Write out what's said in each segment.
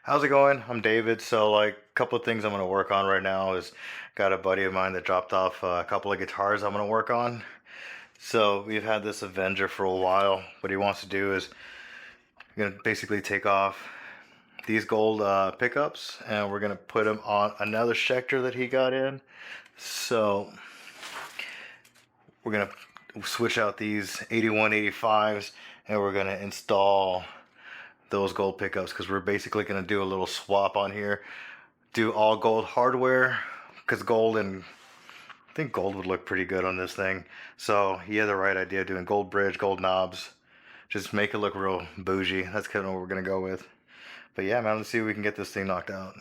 How's it going? I'm David. So, like, a couple of things I'm gonna work on right now is got a buddy of mine that dropped off a couple of guitars I'm gonna work on. So we've had this Avenger for a while. What he wants to do is gonna basically take off these gold pickups, and we're gonna put them on another Schecter that he got in. So we're gonna switch out these 81 85s, and we're gonna install those gold pickups because we're basically gonna do a little swap on here, do all gold hardware because gold, and I think gold would look pretty good on this thing. So he had the right idea doing gold bridge, gold knobs, just make it look real bougie. That's kind of what we're gonna go with. But yeah, man, let's see if we can get this thing knocked out.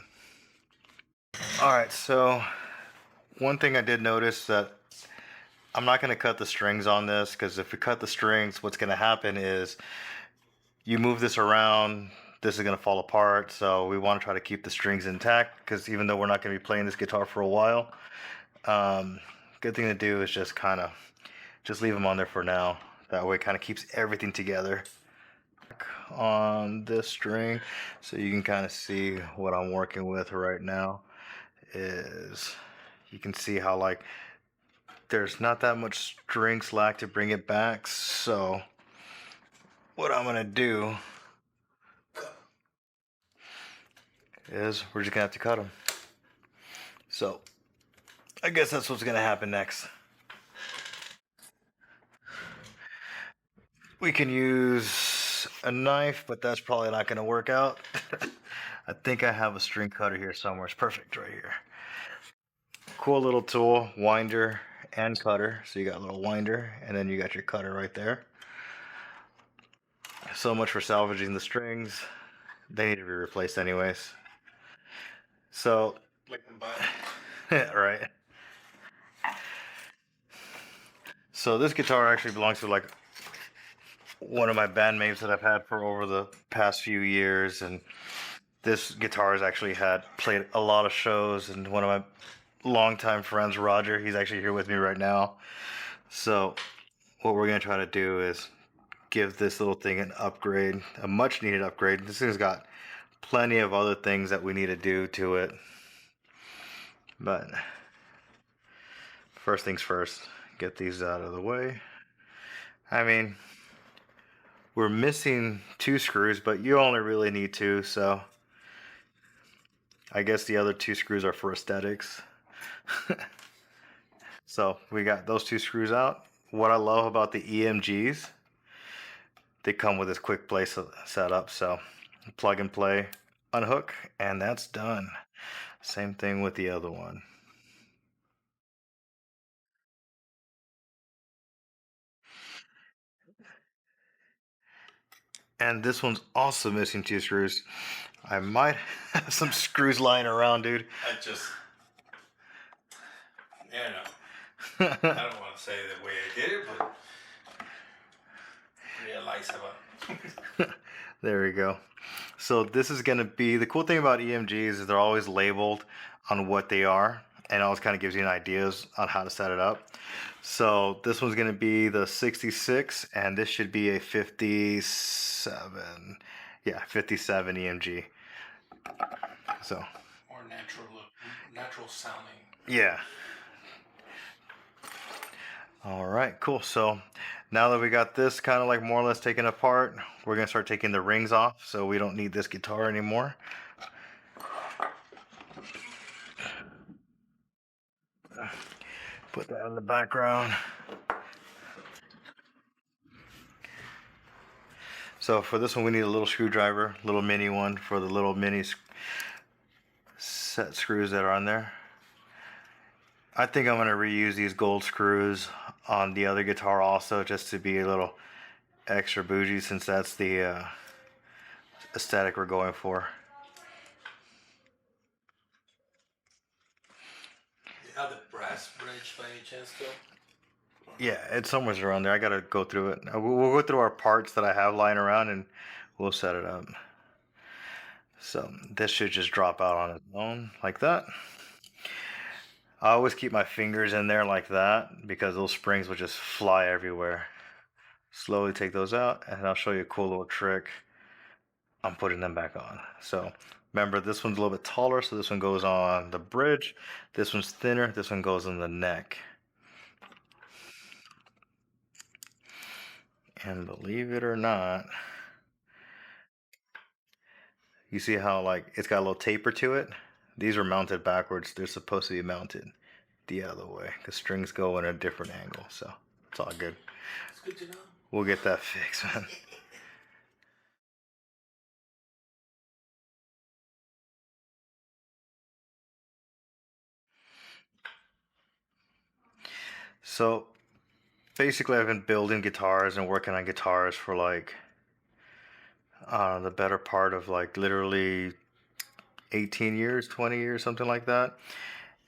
All right, so one thing I did notice that I'm not gonna cut the strings on this, because if we cut the strings, what's gonna happen is you move this around, this is going to fall apart. So we want to try to keep the strings intact, because even though we're not going to be playing this guitar for a while, good thing to do is just leave them on there for now. That way it kind of keeps everything together on this string. So you can kind of see what I'm working with right now is you can see how, like, there's not that much string slack to bring it back. So what I'm going to do is we're just gonna have to cut them. So I guess that's what's gonna happen next. We can use a knife, but that's probably not gonna work out. I think I have a string cutter here somewhere. It's perfect right here. Cool little tool, winder and cutter. So you got a little winder, and then you got your cutter right there. So much for salvaging the strings. They need to be replaced anyways. So, right. So this guitar actually belongs to, like, one of my bandmates that I've had for over the past few years, and this guitar has actually had played a lot of shows, and one of my longtime friends, Roger, he's actually here with me right now. So what we're gonna try to do is give this little thing an upgrade, a much needed upgrade. This thing's got plenty of other things that we need to do to it, but first things first, get these out of the way. I mean, we're missing 2 screws, but you only really need 2, so I guess the other 2 screws are for aesthetics. So we got those 2 screws out. What I love about the EMGs, they come with this quick play setup. So plug and play, unhook, and that's done. Same thing with the other one. And this one's also missing 2 screws. I might have some screws lying around, dude. I just, I don't want to say the way I did it, but realize about. There we go. So this is going to be the cool thing about EMGs is they're always labeled on what they are, and it always kind of gives you an ideas on how to set it up. So this one's going to be the 66, and this should be a 57. Yeah, 57 EMG. So More natural sounding. yeah. All right, cool. So now that we got this kind of like more or less taken apart, we're gonna start taking the rings off so we don't need this guitar anymore. Put that in the background. So for this one, we need a little screwdriver, little mini one for the little mini set screws that are on there. I think I'm gonna reuse these gold screws on the other guitar also, just to be a little extra bougie, since that's the aesthetic we're going for. You have the brass bridge by any chance, though? Yeah, it's somewhere around there. I gotta go through it. We'll go through our parts that I have lying around, and we'll set it up. So this should just drop out on its own like that. I always keep my fingers in there like that because those springs will just fly everywhere. Slowly take those out, and I'll show you a cool little trick I'm putting them back on. So remember, this one's a little bit taller, so this one goes on the bridge. This one's thinner, this one goes on the neck. And believe it or not, you see how like it's got a little taper to it? These are mounted backwards. They're supposed to be mounted the other way. The strings go in a different angle, so it's all good. It's good to know. We'll get that fixed, man. So basically, I've been building guitars and working on guitars for like the better part of like literally 18 years, 20 years, something like that.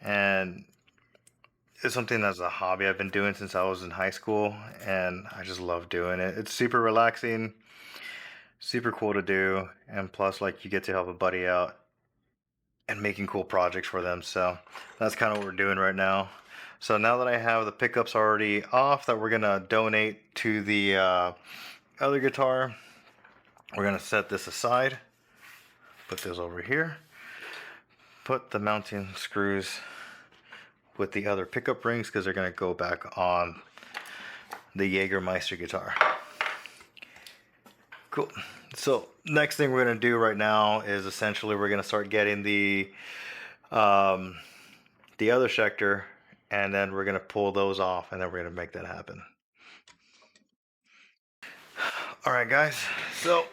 And it's something that's a hobby I've been doing since I was in high school, and I just love doing it. It's super relaxing, super cool to do, and plus, like, you get to help a buddy out and making cool projects for them. So that's kind of what we're doing right now. So now that I have the pickups already off that we're gonna donate to the other guitar, we're gonna set this aside, put this over here, put the mounting screws with the other pickup rings because they're gonna go back on the Jägermeister guitar. Cool. So next thing we're gonna do right now is essentially we're gonna start getting the other Schecter, and then we're gonna pull those off, and then we're gonna make that happen. All right, guys. So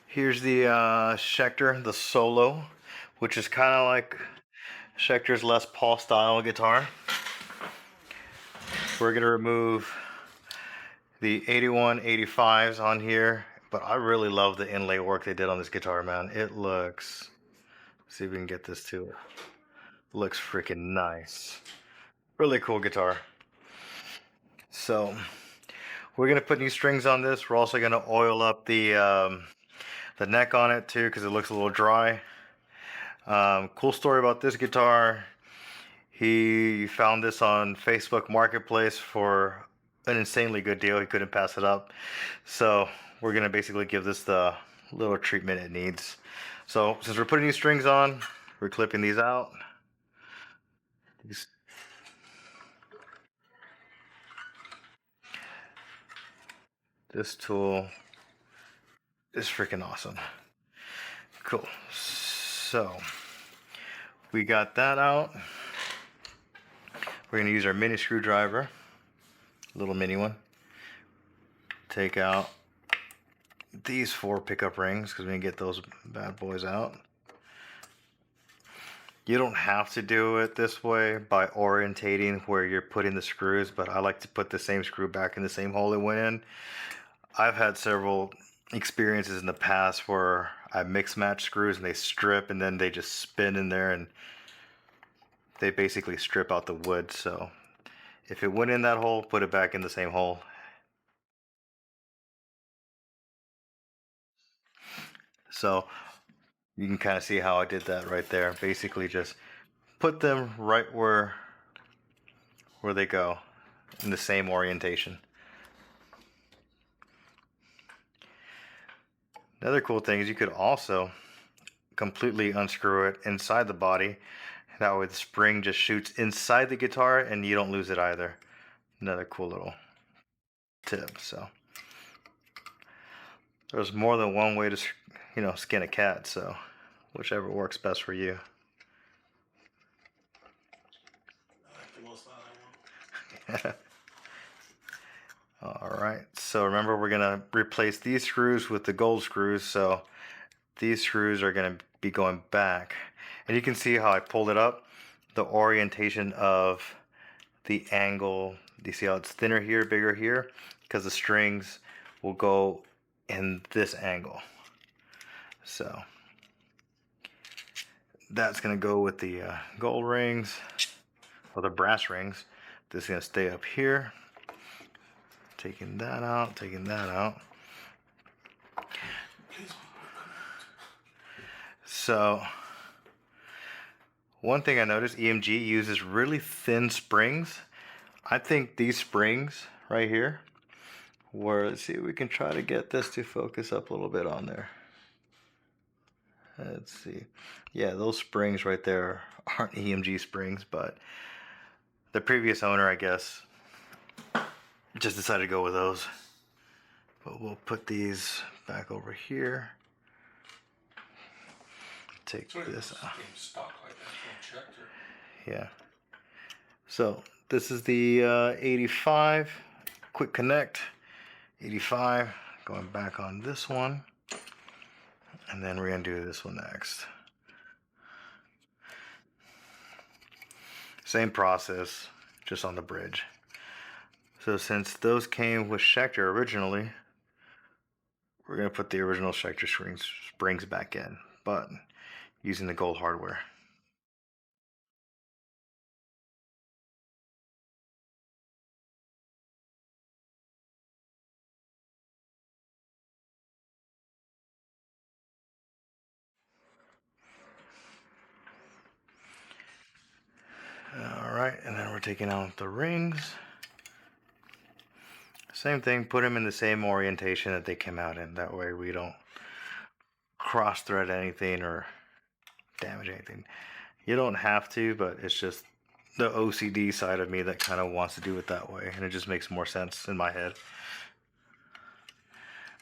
here's the Schecter, the Solo, which is kind of like Schecter's Les Paul style guitar. We're gonna remove the 81, 85s on here, but I really love the inlay work they did on this guitar, man. It looks, see if we can get this to it. Looks freaking nice. Really cool guitar. So we're gonna put new strings on this. We're also gonna oil up the neck on it too, because it looks a little dry. Cool story about this guitar. He found this on Facebook Marketplace for an insanely good deal. He couldn't pass it up. So we're gonna basically give this the little treatment it needs. So since we're putting these strings on, we're clipping these out. This tool is freaking awesome. Cool. So we got that out. We're gonna use our mini screwdriver, little mini one. Take out these 4 pickup rings because we can get those bad boys out. You don't have to do it this way by orientating where you're putting the screws, but I like to put the same screw back in the same hole it went in. I've had several experiences in the past where I mix match screws and they strip and then they just spin in there and they basically strip out the wood. So if it went in that hole, put it back in the same hole. So you can kind of see how I did that right there. Basically just put them right where they go in the same orientation. Another cool thing is you could also completely unscrew it inside the body. That way the spring just shoots inside the guitar and you don't lose it either. Another cool little tip. So there's more than one way to, skin a cat. So whichever works best for you. I like the most out of one. All right, so remember we're gonna replace these screws with the gold screws, so these screws are gonna be going back. And you can see how I pulled it up, the orientation of the angle. You see how it's thinner here, bigger here? Because the strings will go in this angle. So that's gonna go with the gold rings, or the brass rings. This is gonna stay up here. Taking that out, taking that out. So one thing I noticed, EMG uses really thin springs. I think these springs right here where, let's see, we can try to get this to focus up a little bit on there. Let's see. Yeah, those springs right there aren't EMG springs, but the previous owner, I guess, just decided to go with those. But we'll put these back over here. Take So this out. came stock like that from Schecter. Yeah. So this is the 85 quick connect. 85. Going back on this one. And then we're going to do this one next. Same process, just on the bridge. So since those came with Schecter originally, we're going to put the original Schecter springs back in, but using the gold hardware. All right, and then we're taking out the rings. Same thing, put them in the same orientation that they came out in. That way we don't cross thread anything or damage anything. You don't have to, but it's just the OCD side of me that kind of wants to do it that way, and it just makes more sense in my head.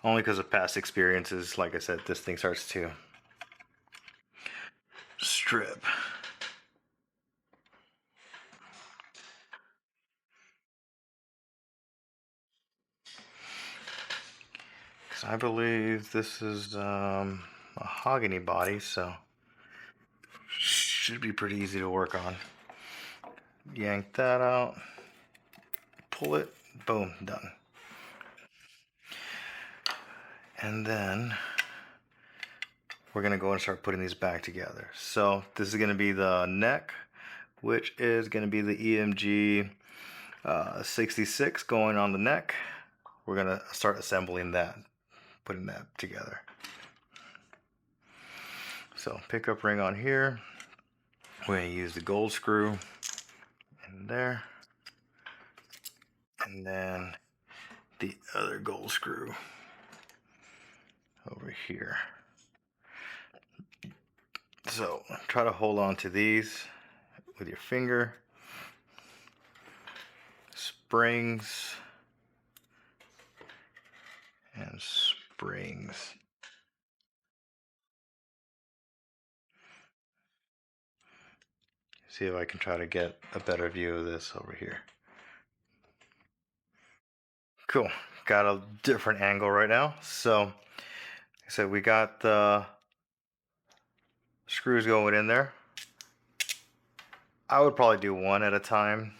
Only because of past experiences. Like I said, this thing starts to strip. Because I believe this is mahogany body, so should be pretty easy to work on. Yank that out, pull it, boom, done. And then we're gonna go and start putting these back together. So this is gonna be the neck, which is gonna be the EMG 66 going on the neck. We're gonna start assembling that, putting that together. So pickup ring on here. We're gonna use the gold screw in there, and then the other gold screw over here. So try to hold on to these with your finger. Springs and springs. See if I can try to get a better view of this over here. Cool, got a different angle right now. So like I said, we got the screws going in there. I would probably do one at a time.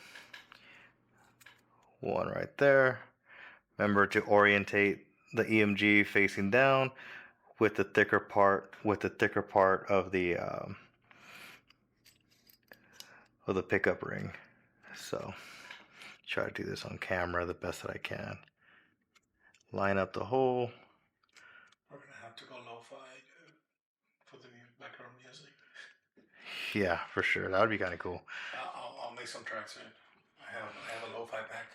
One right there. Remember to orientate the EMG facing down with the thicker part of the pickup ring. So try to do this on camera the best that I can. Line up the hole. We're gonna have to go lo-fi for the background music. Yeah, for sure. That would be kind of cool. I'll make some tracks in. I have a lo-fi pack.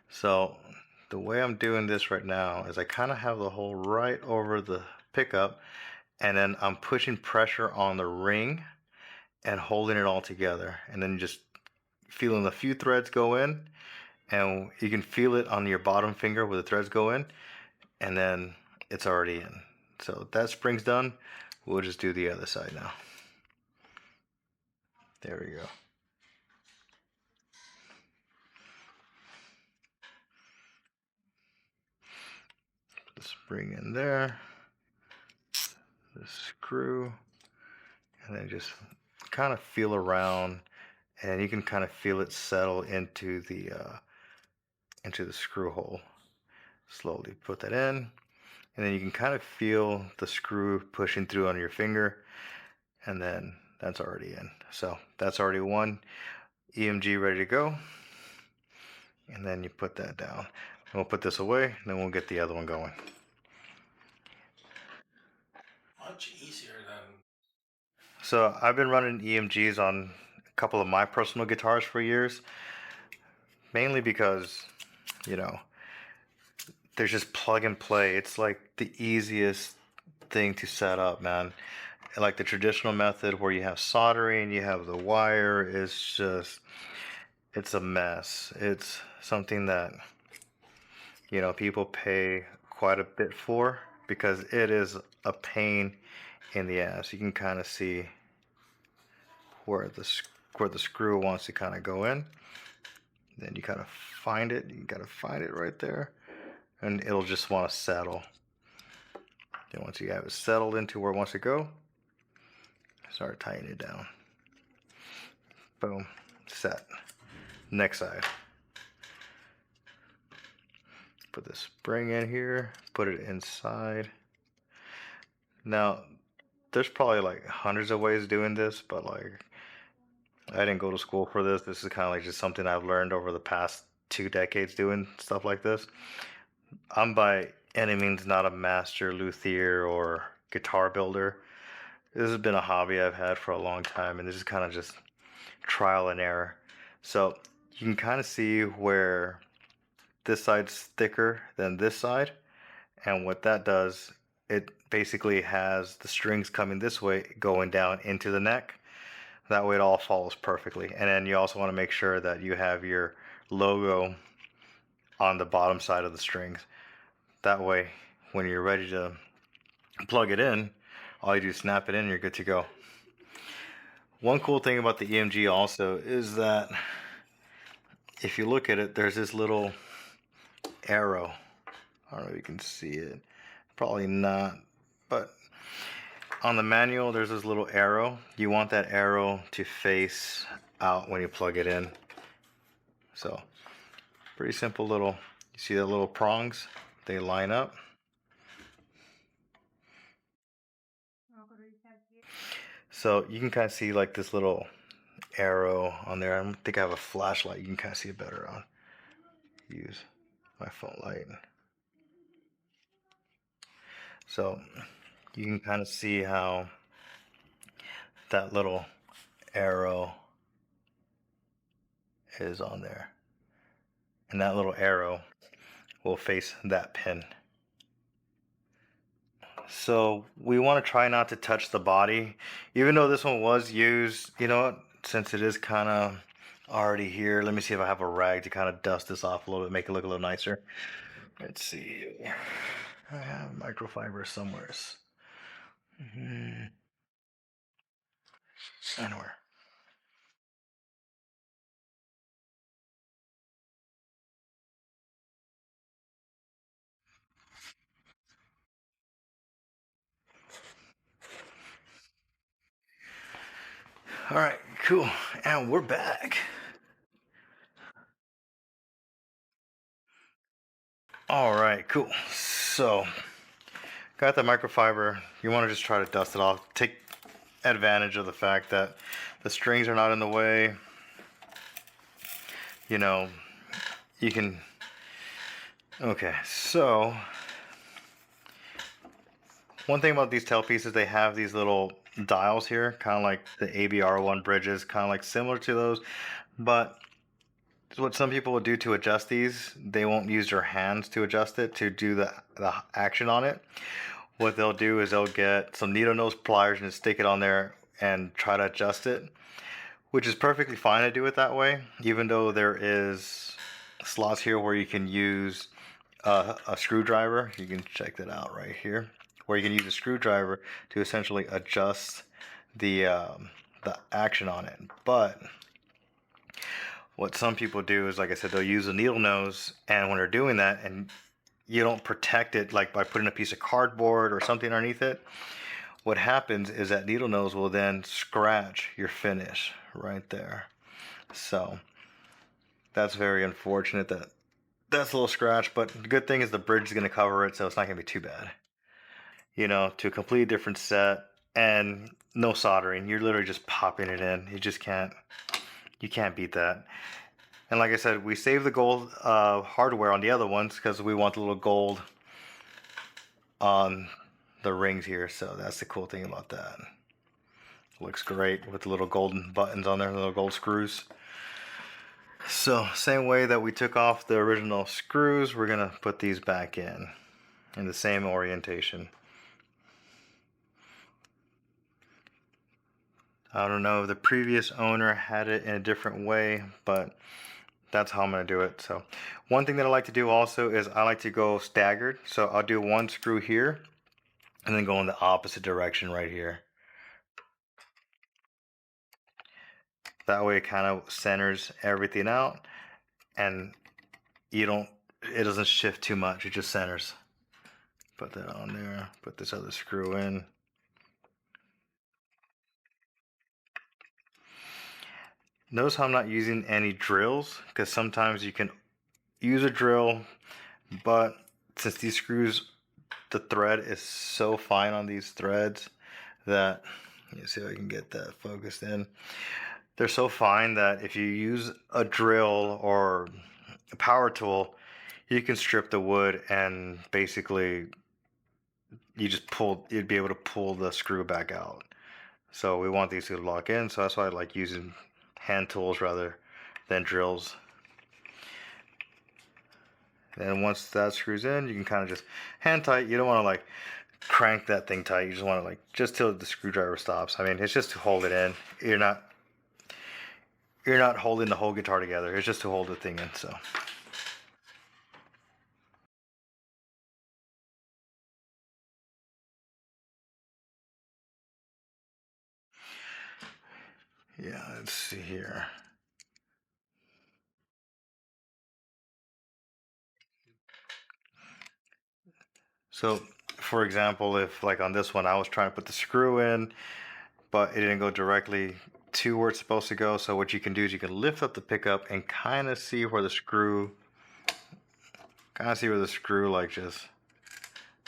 So the way I'm doing this right now is I kind of have the hole right over the pickup, and then I'm pushing pressure on the ring and holding it all together, and then just feeling a few threads go in, and you can feel it on your bottom finger where the threads go in, and then it's already in. So that spring's done. We'll just do the other side now. There we go. Put the spring in there, the screw, and then just kind of feel around, and you can kind of feel it settle into the screw hole. Slowly put that in, and then you can kind of feel the screw pushing through on your finger, and then that's already in. So that's already one EMG ready to go, and then you put that down. And we'll put this away, and then we'll get the other one going. Much easier than. So I've been running EMGs on a couple of my personal guitars for years, mainly because, you know, there's just plug and play. It's like the easiest thing to set up, man. Like the traditional method where you have soldering, you have the wire, it's a mess. It's something that, people pay quite a bit for because it is a pain in the ass. You can kind of see where the screw wants to kind of go in. Then you kind of find it. You gotta find it right there, and it'll just want to settle. Then once you have it settled into where it wants to go, start tightening it down. Boom, set. Next side. Put the spring in here, put it inside. Now, there's probably like hundreds of ways of doing this, but like I didn't go to school for this. This is kind of like just something I've learned over the past 2 decades doing stuff like this. I'm by any means not a master luthier or guitar builder. This has been a hobby I've had for a long time, and this is kind of just trial and error. So you can kind of see where this side's thicker than this side, and what that does, it basically has the strings coming this way going down into the neck. That way it all follows perfectly. And then you also want to make sure that you have your logo on the bottom side of the strings. That way when you're ready to plug it in, all you do is snap it in and you're good to go. One cool thing about the EMG also is that if you look at it, there's this little arrow. I don't know if you can see it. Probably not, but on the manual there's this little arrow. You want that arrow to face out when you plug it in. So pretty simple little, you see the little prongs? They line up. So you can kind of see like this little arrow on there. I don't think I have a flashlight. You can kind of see it better on. Use my phone light. So you can kind of see how that little arrow is on there. And that little arrow will face that pin. So we want to try not to touch the body. Even though this one was used, you know what, since it is kind of already here, let me see if I have a rag to kind of dust this off a little bit, make it look a little nicer. Let's see. I have microfiber somewhere. Anywhere. All right, cool. And we're back. All right, cool. So, got the microfiber. You want to just try to dust it off. Take advantage of the fact that the strings are not in the way. You know, you can. Okay, so one thing about these tailpieces, they have these little dials here, kind of like the ABR1 bridges, kind of like similar to those, but what some people will do to adjust these, they won't use their hands to adjust it, to do the action on it. What they'll do is they'll get some needle nose pliers and stick it on there and try to adjust it, which is perfectly fine to do it that way, even though there is slots here where you can use a screwdriver. You can check that out right here, where you can use a screwdriver to essentially adjust the action on it. But what some people do is, like I said, they'll use a needle nose, and when they're doing that and you don't protect it like by putting a piece of cardboard or something underneath it, what happens is that needle nose will then scratch your finish right there. So that's very unfortunate that that's a little scratch, but the good thing is the bridge is going to cover it, so it's not going to be too bad. You know, to a completely different set and no soldering. You're literally just popping it in. You can't beat that. And like I said, we save the gold hardware on the other ones because we want the little gold on the rings here. So that's the cool thing about that. Looks great with the little golden buttons on there, the little gold screws. So same way that we took off the original screws, we're gonna put these back in the same orientation. I don't know if the previous owner had it in a different way, but that's how I'm going to do it. So one thing that I like to do also is I like to go staggered. So I'll do one screw here and then go in the opposite direction right here. That way it kind of centers everything out and it doesn't shift too much. It just centers. Put that on there, put this other screw in. Notice how I'm not using any drills, because sometimes you can use a drill, but since these screws, the thread is so fine on these threads that, let me see if I can get that focused in. They're so fine that if you use a drill or a power tool, you can strip the wood and basically you'd be able to pull the screw back out. So we want these to lock in, so that's why I like using hand tools rather than drills. And once that screws in, you can kind of just hand tight. You don't want to like crank that thing tight. You just want to like just till the screwdriver stops. I mean, it's just to hold it in. You're not holding the whole guitar together. It's just to hold the thing in. So yeah, let's see here. So for example, if like on this one, I was trying to put the screw in, but it didn't go directly to where it's supposed to go. So what you can do is you can lift up the pickup and kind of see where the screw, like just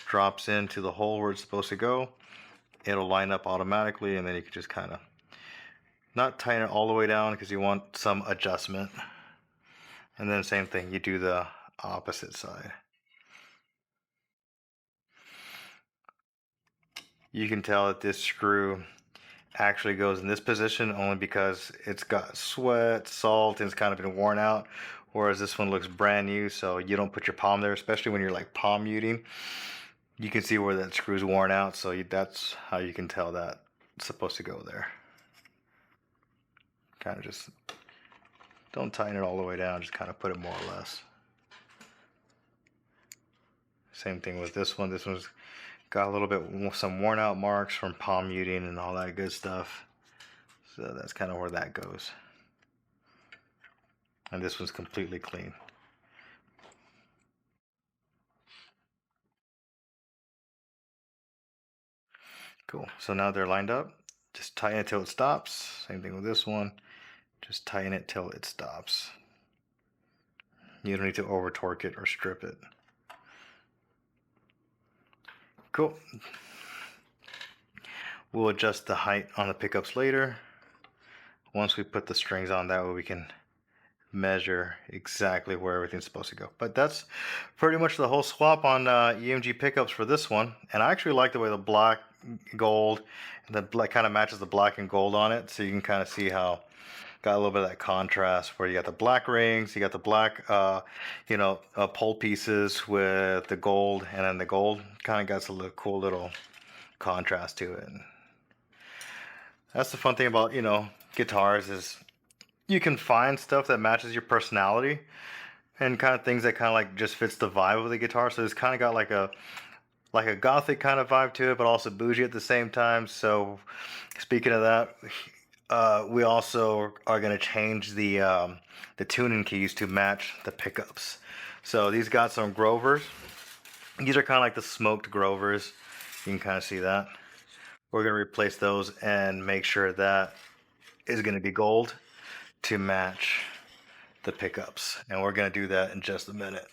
drops into the hole where it's supposed to go. It'll line up automatically, and then you can just kind of not tighten it all the way down because you want some adjustment. And then same thing, you do the opposite side. You can tell that this screw actually goes in this position only because it's got sweat, salt, and it's kind of been worn out. Whereas this one looks brand new, so you don't put your palm there, especially when you're like palm muting. You can see where that screw's worn out, so that's how you can tell that it's supposed to go there. Kind of just don't tighten it all the way down, just kind of put it more or less. Same thing with this one. This one's got a little bit some worn out marks from palm muting and all that good stuff. So that's kind of where that goes. And this one's completely clean. Cool. So now they're lined up. Just tighten it till it stops. Same thing with this one. Just tighten it till it stops. You don't need to over torque it or strip it. Cool. We'll adjust the height on the pickups later. Once we put the strings on, that way we can measure exactly where everything's supposed to go. But that's pretty much the whole swap on EMG pickups for this one. And I actually like the way the black, gold, and the black kind of matches the black and gold on it. So you can kind of see how got a little bit of that contrast where you got the black rings, you got the black, pole pieces with the gold, and then the gold kind of got a little cool little contrast to it. That's the fun thing about, guitars is you can find stuff that matches your personality and kind of things that kind of like just fits the vibe of the guitar. So it's kind of got like a gothic kind of vibe to it, but also bougie at the same time. So speaking of that, we also are going to change the tuning keys to match the pickups. So these got some Grovers. These are kind of like the smoked Grovers. You can kind of see that. We're going to replace those and make sure that is going to be gold to match the pickups. And we're going to do that in just a minute.